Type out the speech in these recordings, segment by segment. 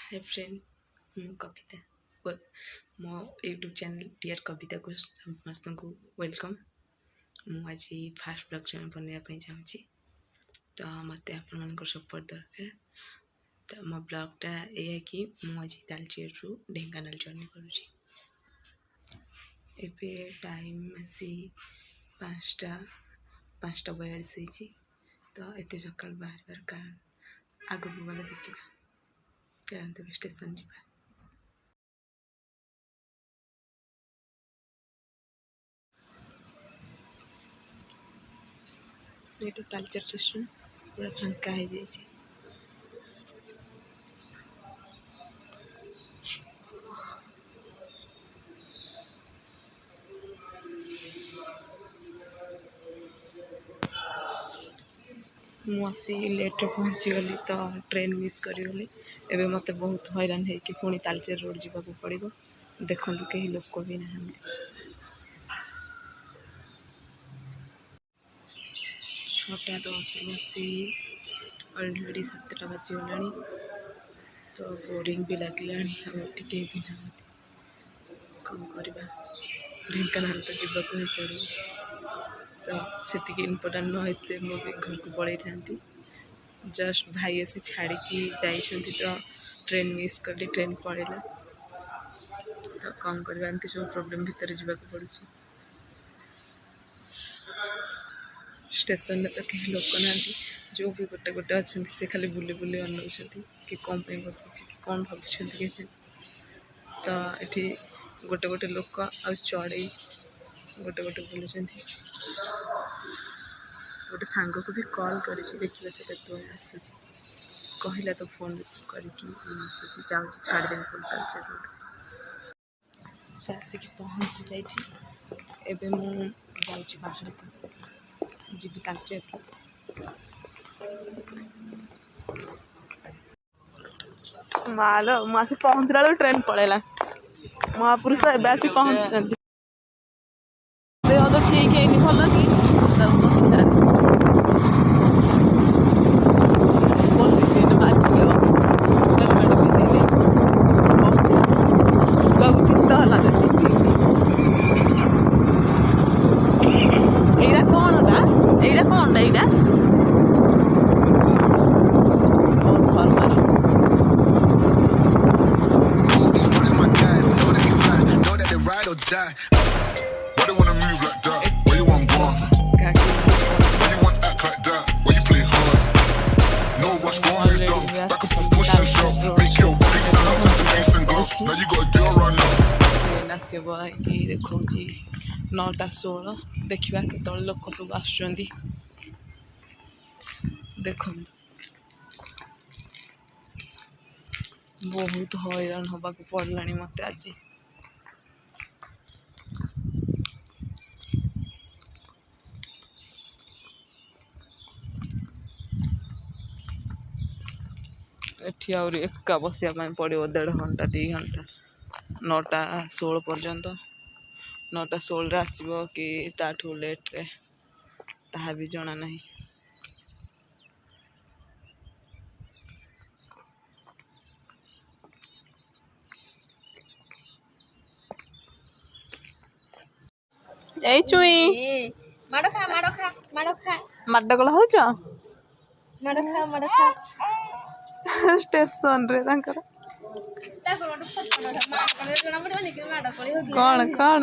Hi friends, मु कविता मो YouTube channel dear कविता को समस्त को वेलकम। मु आज फास्ट ब्लॉग चैनल बनवाई चाहूँगी, तो मत आप सपोर्ट दरकार। तो मो ब्लॉगटा यह कि मुझे तालचेर रु ढेंकानाल जर्नी करुँची। एबे टाइम आसी 5:42 तो एत सका बाहर कारण आग को गले देखा चलते स्टेशन जा। ये तालचेर स्टेशन पूरा फांका हो जाए। मुझे लेट्रे पहुँची गली तो ट्रेन मिस करी। एबे मत बहुत हैरान है कि पुणी तालचेर रोड जावाक पड़ो। देखु कहीं लोक भी ना 6:10 बसी अलरेडी 7टा बाजीगला। तो बोरिंग भी लगला टे भी ना कौन करवा ढेंकानाल तो जावाक ही पड़ो। तो से इम्पोर्टाट न होते मो भी घर को पड़े था। जस्ट भाई आसी छाड़ी जाइछन्ति तो ट्रेन मिस कली, ट्रेन पड़ेगा। तो कौन करवा एमती सब प्रॉब्लम भितर जावाक पड़ुछि। स्टेशन तो कहीं लोक ना जो भी गोटे गोटे अच्छा से खाली बुले बुले अनाउं कि कौन पे बसी कि कौन भावुं कि तो ये गोटे गोटे लोक आ चढ़ई गोटे गोटे बुलूँ। गोटे सांग को भी कॉल कर देखिए से आसूँ कहला तो फोन रिसीव करके जाऊँ छाड़देवी पुल तालचेर रोड से आसिक पहुँची जाए। मुझे बाहर को जी तालचेर मालो मुझे पहुँचला बेलू ट्रेन पड़ेगा। महापुरुष एवं आसी पहुँची देह तो ठीक है भल कि शीत है यहाँ कौन यहाँ कौन यहाँ देखो 9:16 देखा के लोक सब आस देख बहुत हैरान हवा पड़ला मत आज। एठी आउरी एका बसिया पड़ो 1.5 घंटा 2 घंटा 9:16 पर्यंत। 9:16 आसब कि ताठू लेट्रे ताहा भी जना नहीं। ए चुई माड़ खा माड़ खा माड़ खा माडगोल हो माड़ खा माड़ खा स्टेशन रे तांकर कौन कौन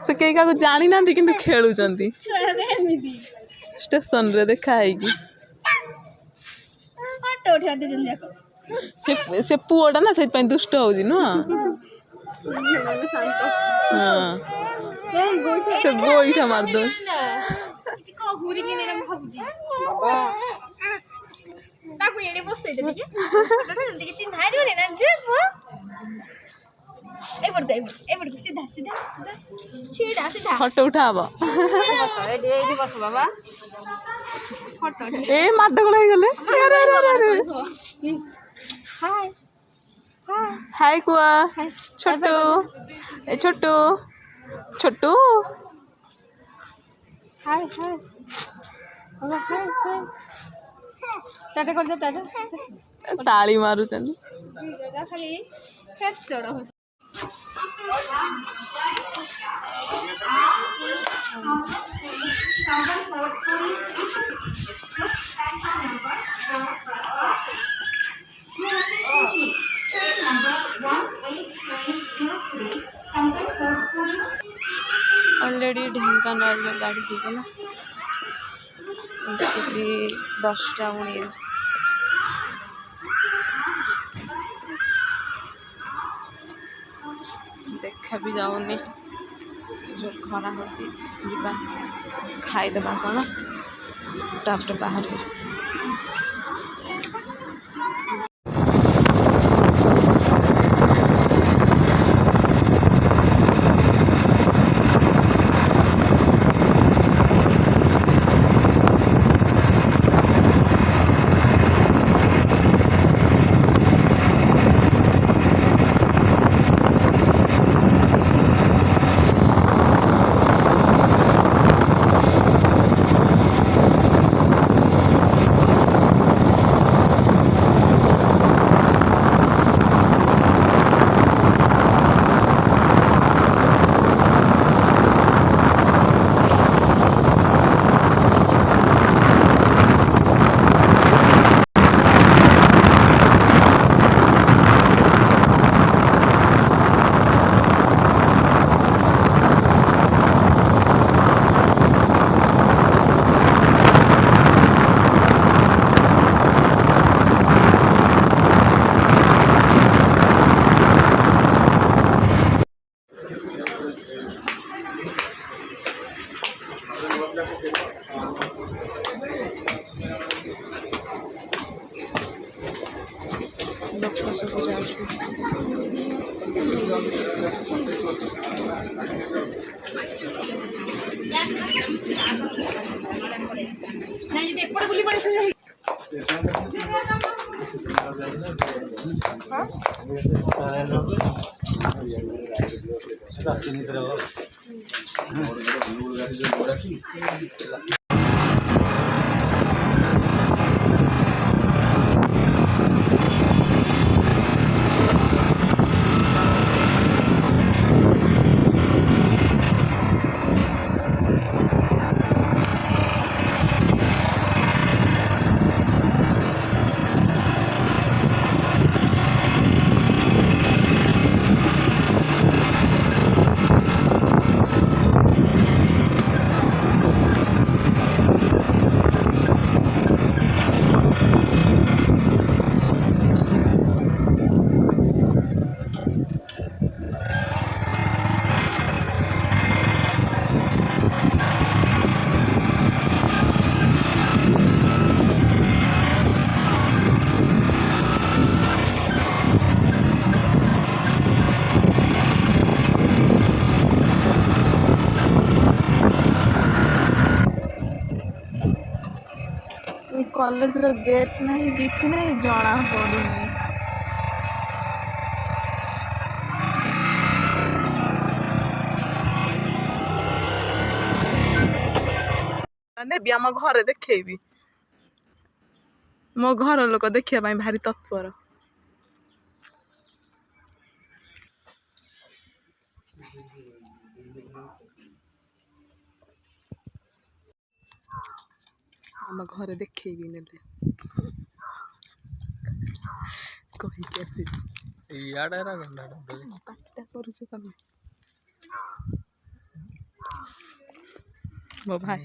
से कई का जानी ना कि खेलु स्टेशन रे देखा है से पुओटा ना से दुष्ट हो से गोईठा मार दो फटो उठा ए माडगोल गले हाय कुआ छोटू ए छोटू छोटू हाय हाय हाय हाय ताली मारुचन ऑलरेडी ढेंकानाल गाड़ी होगला 10:19 देखा भी जाऊनी जो खरा हो खाईदे कौन तापर बाहर लोक सब कॉलेज रो गेट नहीं किसी नहीं जाना पड़ुनी भी आम घर देखी मो घर लोक देखा भारी तत्पर आम घर देखी ने कहीकि आस मो भाई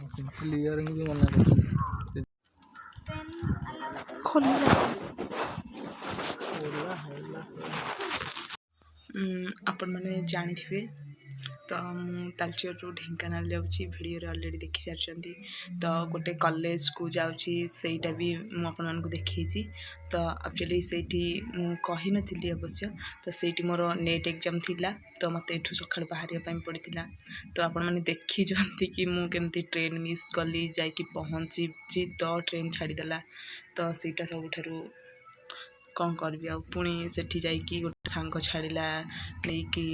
आपण मैंने जानी थे तो तालचेर रू ढेंकानाल जाऊँगी भिडियो ऑलरेडी देखी सारी तो गोटे कॉलेज को जाऊँगी सेटा भी मुझे देखी तो एक्चुअली सेठी कही नी अवश्य तो सेठी मोर नेट एग्जाम थिला तो मत एठू सकाळ बाहर पड़ता तो आपण मैंने देखी कि मुझे ट्रेन मिस कली जाकि पहुँची तो ट्रेन छाड़देला तो सीटा सबुठ କ'ଣ କରିବି ଆଉ ପୁଣି ସେଠି ଯାଇକି ଗୋଟେ ସାଙ୍ଗ ଛାଡ଼ିଲା ନେଇକି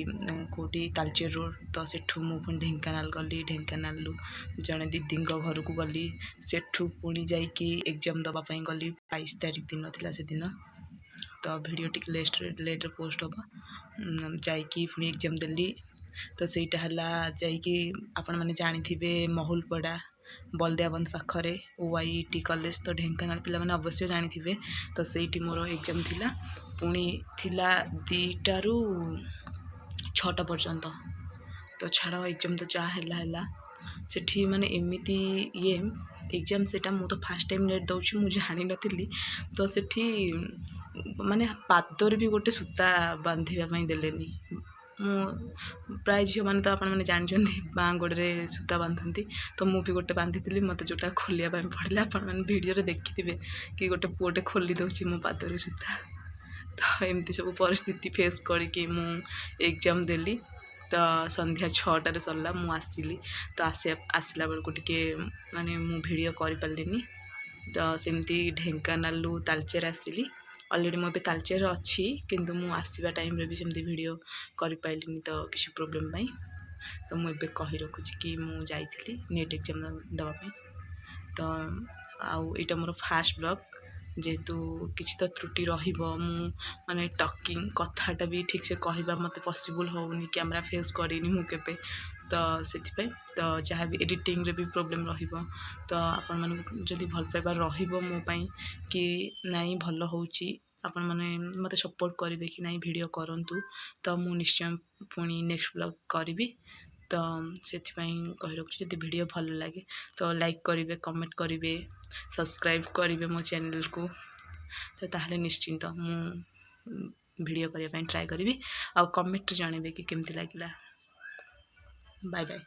କେଉଁଠି ତାଳଚେର ରୋଡ଼ ତ ସେଠୁ ମୁଁ ପୁଣି ଢେଙ୍କାନାଳ ଗଲି ଢେଙ୍କାନାଳରୁ ଜଣେ ଦିଦିଙ୍କ ଘରକୁ ଗଲି ସେଠୁ ପୁଣି ଯାଇକି ଏକ୍ଜାମ୍ ଦେବା ପାଇଁ ଗଲି 22 ତାରିଖ ଦିନ ଥିଲା ସେଦିନ ତ ଭିଡ଼ିଓ ଟିକେ ଲେଟ୍ରେ ପୋଷ୍ଟ ହେବ ଯାଇକି ପୁଣି ଏକ୍ଜାମ୍ ଦେଲି ତ ସେଇଟା ହେଲା ଯାଇକି ଆପଣମାନେ ଜାଣିଥିବେ ମହୁଲପଡ଼ା ବଲଦିଆବନ୍ଧ ପାଖରେ OIT କଲେଜ ତ ଢେଙ୍କାନାଳ ପିଲାମାନେ ଅବଶ୍ୟ ଜାଣିଥିବେ ତ ସେଇଠି ମୋର ଏକ୍ଜାମ୍ ଥିଲା ପୁଣି ଥିଲା 2ଟାରୁ 6ଟା ପର୍ଯ୍ୟନ୍ତ ତ ଛାଡ଼ ଏକ୍ଜାମ୍ ତ ଯାହା ହେଲା ସେଠି ମାନେ ଏମିତି ଏକ୍ଜାମ୍ ସେଇଟା ମୁଁ ତ ଫାର୍ଷ୍ଟ ଟାଇମ୍ ନେଟ୍ ଦେଉଛି ମୁଁ ଜାଣିନଥିଲି ତ ସେଠି ମାନେ ପାଦରେ ବି ଗୋଟେ ସୂତା ବାନ୍ଧିବା ପାଇଁ ଦେଲେନି ମୁଁ ପ୍ରାୟ ଝିଅମାନେ ତ ଆପଣମାନେ ଜାଣିଛନ୍ତି ବାଁ ଗୋଡ଼ରେ ସୂତା ବାନ୍ଧନ୍ତି ତ ମୁଁ ବି ଗୋଟେ ବାନ୍ଧିଥିଲି ମୋତେ ଯେଉଁଟା ଖୋଲିବା ପାଇଁ ପଡ଼ିଲା ଆପଣମାନେ ଭିଡ଼ିଓରେ ଦେଖିଥିବେ କି ଗୋଟେ ପୁଅଟେ ଖୋଲି ଦେଉଛି ମୋ ପାଦରେ ସୂତା ତ ଏମିତି ସବୁ ପରିସ୍ଥିତି ଫେସ୍ କରିକି ମୁଁ ଏକ୍ଜାମ୍ ଦେଲି ତ ସନ୍ଧ୍ୟା 6ଟାରେ ସରିଲା ମୁଁ ଆସିଲି ତ ଆସିଲା ବେଳକୁ ଟିକେ ମାନେ ମୁଁ ଭିଡ଼ିଓ କରିପାରିଲିନି ତ ସେମିତି ଢେଙ୍କାନାଳରୁ ତାଳଚେର ଆସିଲି ଅଲରେଡ଼ି ମୁଁ ଏବେ ତାଳଚେରରେ ଅଛି କିନ୍ତୁ ମୁଁ ଆସିବା ଟାଇମ୍ରେ ବି ସେମିତି ଭିଡ଼ିଓ କରିପାରିଲିନି ତ କିଛି ପ୍ରୋବ୍ଲେମ୍ ପାଇଁ ତ ମୁଁ ଏବେ କହି ରଖୁଛି କି ମୁଁ ଯାଇଥିଲି ନେଟ୍ ଏକ୍ଜାମ୍ ଦେବା ପାଇଁ ତ ଆଉ ଏଇଟା ମୋର ଫାର୍ଷ୍ଟ ବ୍ଲଗ୍ ଯେହେତୁ କିଛି ତ ତ୍ରୁଟି ରହିବ ମୁଁ ମାନେ ଟକିଂ କଥାଟା ବି ଠିକ୍ସେ କହିବା ମୋତେ ପସିବୁଲ୍ ହେଉନି କ୍ୟାମେରା ଫେସ୍ କରିନି ମୁଁ କେବେ ତ ସେଥିପାଇଁ ତ ଯାହା ବି ଏଡ଼ିଟିଂରେ ବି ପ୍ରୋବ୍ଲେମ୍ ରହିବ ତ ଆପଣମାନଙ୍କୁ ଯଦି ଭଲ ପାଇବା ରହିବ ମୋ ପାଇଁ କି ନାଇଁ ଭଲ ହେଉଛି ଆପଣମାନେ ମୋତେ ସପୋର୍ଟ କରିବେ କି ନାଇଁ ଭିଡ଼ିଓ କରନ୍ତୁ ତ ମୁଁ ନିଶ୍ଚୟ ପୁଣି ନେକ୍ସଟ ବ୍ଲଗ୍ କରିବି ତ ସେଥିପାଇଁ କହି ରଖୁଛି ଯଦି ଭିଡ଼ିଓ ଭଲ ଲାଗେ ତ ଲାଇକ୍ କରିବେ କମେଣ୍ଟ କରିବେ ସବସ୍କ୍ରାଇବ୍ କରିବେ ମୋ ଚ୍ୟାନେଲକୁ ତ ତାହେଲେ ନିଶ୍ଚିନ୍ତ ମୁଁ ଭିଡ଼ିଓ କରିବା ପାଇଁ ଟ୍ରାଏ କରିବି ଆଉ କମେଣ୍ଟରେ ଜଣାଇବେ କି କେମିତି ଲାଗିଲା ବାଏ ବାଏ।